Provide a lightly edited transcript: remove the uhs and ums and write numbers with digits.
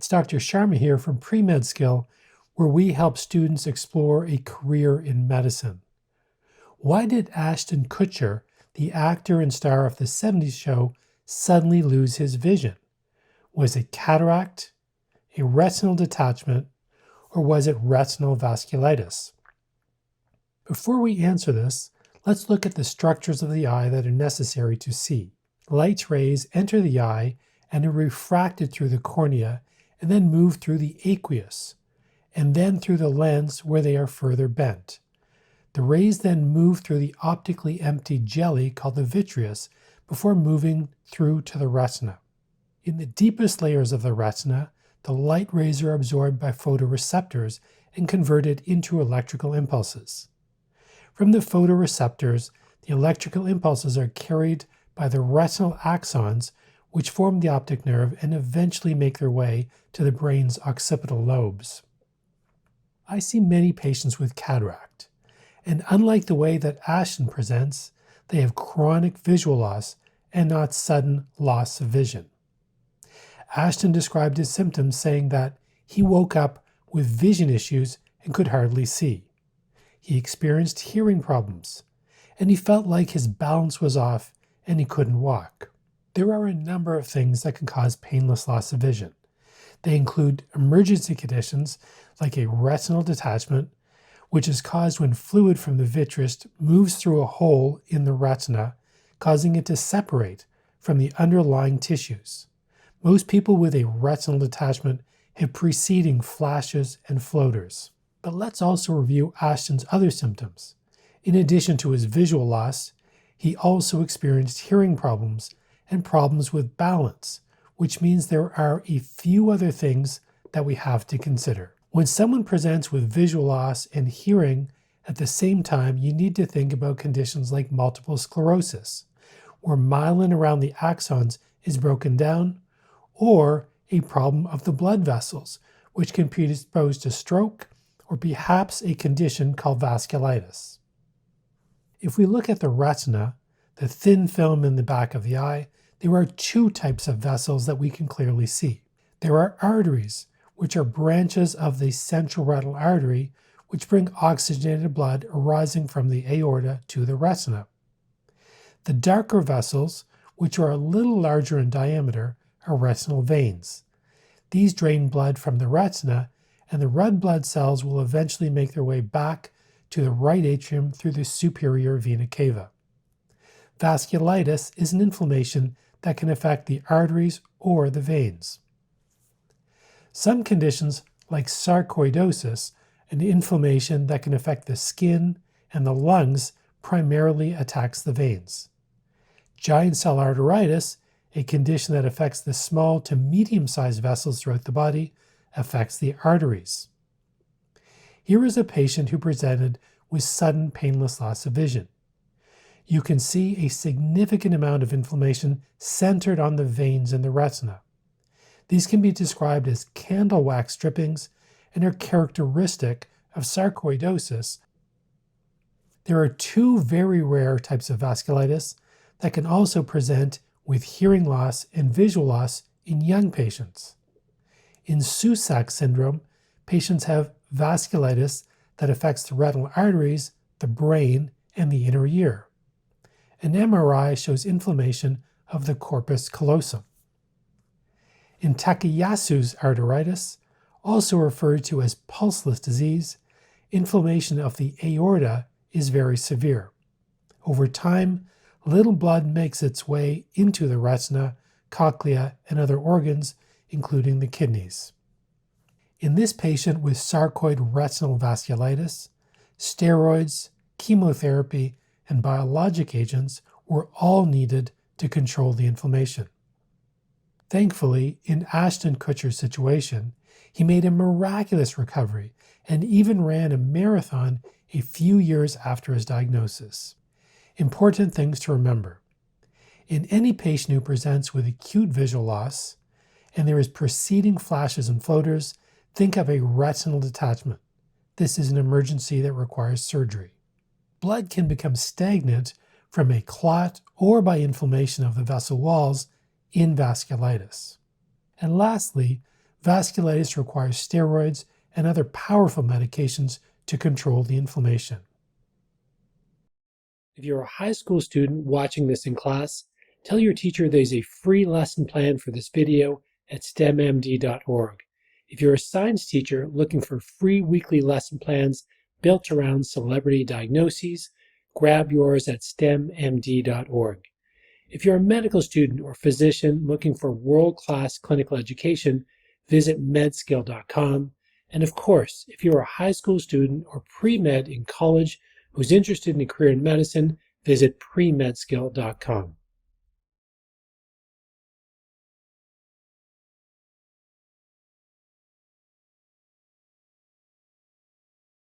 Dr. Sharma here from Premed, where we help students explore a career in medicine. Why did Ashton Kutcher, the actor and star of the '70s show, suddenly lose his vision? Was it cataract, a retinal detachment, or was it retinal vasculitis? Before we answer this, let's look at the structures of the eye that are necessary to see. Light rays enter the eye and are refracted through the cornea and then move through the aqueous, and then through the lens where they are further bent. The rays then move through the optically empty jelly called the vitreous before moving through to the retina. In the deepest layers of the retina, the light rays are absorbed by photoreceptors and converted into electrical impulses. From the photoreceptors, the electrical impulses are carried by the retinal axons, which form the optic nerve and eventually make their way to the brain's occipital lobes. I see many patients with cataract, and unlike the way that Ashton presents, they have chronic visual loss and not sudden loss of vision. Ashton described his symptoms saying that he woke up with vision issues and could hardly see. He experienced hearing problems, and he felt like his balance was off and he couldn't walk. There are a number of things that can cause painless loss of vision. They include emergency conditions like a retinal detachment, which is caused when fluid from the vitreous moves through a hole in the retina, causing it to separate from the underlying tissues. Most people with a retinal detachment have preceding flashes and floaters. But let's also review Ashton's other symptoms. In addition to his visual loss, he also experienced hearing problems and problems with balance, which means there are a few other things that we have to consider. When someone presents with visual loss and hearing at the same time, you need to think about conditions like multiple sclerosis, where myelin around the axons is broken down, or a problem of the blood vessels, which can predispose to stroke, or perhaps a condition called vasculitis. If we look at the retina, the thin film in the back of the eye, there are two types of vessels that we can clearly see. There are arteries, which are branches of the central retinal artery, which bring oxygenated blood arising from the aorta to the retina. The darker vessels, which are a little larger in diameter, are retinal veins. These drain blood from the retina, and the red blood cells will eventually make their way back to the right atrium through the superior vena cava. Vasculitis is an inflammation that can affect the arteries or the veins. Some conditions, like sarcoidosis, an inflammation that can affect the skin and the lungs, primarily attacks the veins. Giant cell arteritis, a condition that affects the small to medium-sized vessels throughout the body, affects the arteries. Here is a patient who presented with sudden painless loss of vision. You can see a significant amount of inflammation centered on the veins in the retina. These can be described as candle wax drippings and are characteristic of sarcoidosis. There are two very rare types of vasculitis that can also present with hearing loss and visual loss in young patients. In Susac syndrome, patients have vasculitis that affects the retinal arteries, the brain, and the inner ear. An MRI shows inflammation of the corpus callosum. In Takayasu's arteritis, also referred to as pulseless disease, inflammation of the aorta is very severe. Over time, little blood makes its way into the retina, cochlea, and other organs, including the kidneys. In this patient with sarcoid retinal vasculitis, steroids, chemotherapy, and biologic agents were all needed to control the inflammation. Thankfully, in Ashton Kutcher's situation, he made a miraculous recovery and even ran a marathon a few years after his diagnosis. Important things to remember. In any patient who presents with acute visual loss, and there is preceding flashes and floaters, think of a retinal detachment. This is an emergency that requires surgery. Blood can become stagnant from a clot or by inflammation of the vessel walls in vasculitis. And lastly, Vasculitis requires steroids and other powerful medications to control the inflammation. If you're a high school student watching this in class, tell your teacher there's a free lesson plan for this video at stemmd.org. If you're a science teacher looking for free weekly lesson plans built around celebrity diagnoses, grab yours at stemmd.org. If you're a medical student or physician looking for world-class clinical education, visit Medskl.com. And of course, if you're a high school student or pre-med in college who's interested in a career in medicine, visit Premedskl.com.